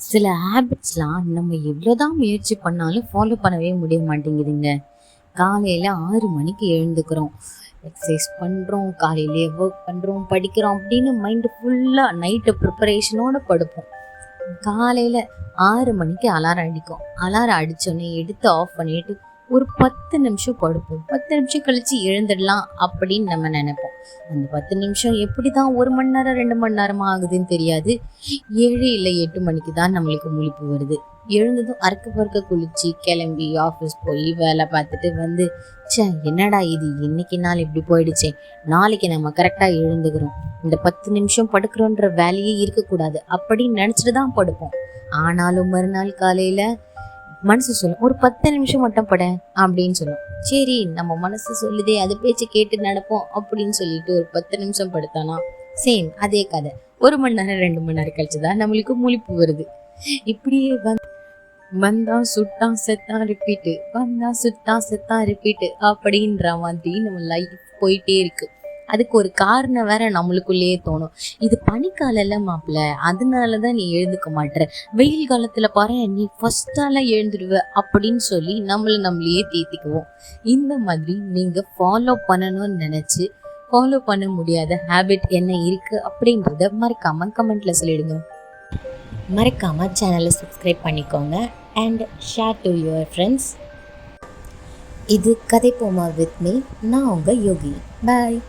சில ஹேபிட்ஸ்லாம் நம்ம எவ்வளோதான் முயற்சி பண்ணாலும் ஃபாலோ பண்ணவே முடிய மாட்டேங்குதுங்க. காலையில் 6 மணிக்கு எழுந்துக்கிறோம், எக்ஸசைஸ் பண்ணுறோம், காலையிலேயே ஒர்க் பண்ணுறோம், படிக்கிறோம் அப்படின்னு மைண்டு ஃபுல்லாக நைட்டு ப்ரிப்பரேஷனோடு படுப்போம். காலையில் 6 மணிக்கு அலாரம் அடிக்கும். அலாரம் அடித்தோடனே எடுத்து ஆஃப் பண்ணிட்டு ஒரு 10 நிமிஷம் படுப்போம். 10 நிமிஷம் கழித்து எழுந்துடலாம் அப்படின்னு நம்ம நினைப்போம். அந்த 10 நிமிஷம் எப்படி தான் 1 மணி நேரம் 2 மணி நேரமாக ஆகுதுன்னு தெரியாது. 7 இல்லை 8 மணிக்கு தான் நம்மளுக்கு முழிப்பு வருது. எழுந்ததும் அறக்க பறக்க குளிச்சு கிளம்பி ஆஃபீஸ் போய் வேலை பார்த்துட்டு வந்து, என்னடா இது, இன்னைக்கு நாள் இப்படி போயிடுச்சே, நாளைக்கு நம்ம கரெக்டாக எழுந்துக்கிறோம், இந்த 10 நிமிஷம் படுக்கிறோன்ற வேலையே இருக்கக்கூடாது அப்படின்னு நினச்சிட்டு தான் படுப்போம். ஆனாலும் மறுநாள் காலையில் மனசு சொல்லும், ஒரு 10 நிமிஷம் மட்டும் பட அப்படின்னு சொல்லும். சரி, நம்ம மனசு சொல்லுதே, அது பேச்சு கேட்டு நடப்போம் அப்படின்னு சொல்லிட்டு ஒரு 10 நிமிஷம் படுத்தானா சேம் அதே கதை. 1 மணி நேரம் 2 மணி நேரம் கழிச்சு தான் நம்மளுக்கு முழிப்பு வருது. இப்படியே வந்தா சுட்டா செத்தா ரிப்பீட்டு, வந்தா சுட்டா செத்தா ரிப்பீட்டு அப்படின்ற மாதிரி நம்ம லைஃப் போயிட்டே இருக்கு. அதுக்கு ஒரு காரணம் வேற நம்மளுக்குள்ளேயே தோணும். இது பனிக்கால மாப்பிள்ள, அதனாலதான் நீ எழுந்துக்க மாட்டேற, வெயில் காலத்துல பாரு நீ ஃபர்ஸ்டால எழுந்துடுவ அப்படின்னு சொல்லி நம்மளையே தேத்திக்குவோம். இந்த மாதிரி நீங்க ஃபாலோ பண்ணணும்னு நினைச்சு ஃபாலோ பண்ண முடியாத ஹேபிட் என்ன இருக்கு அப்படின்றத மறக்காம கமெண்ட்ல சொல்லிடுங்க. மறக்காம சேனலை சப்ஸ்கிரைப் பண்ணிக்கோங்க and share to your friends. இது கதை போமா வித் மீ. நான் உங்க யோகி. பாய்.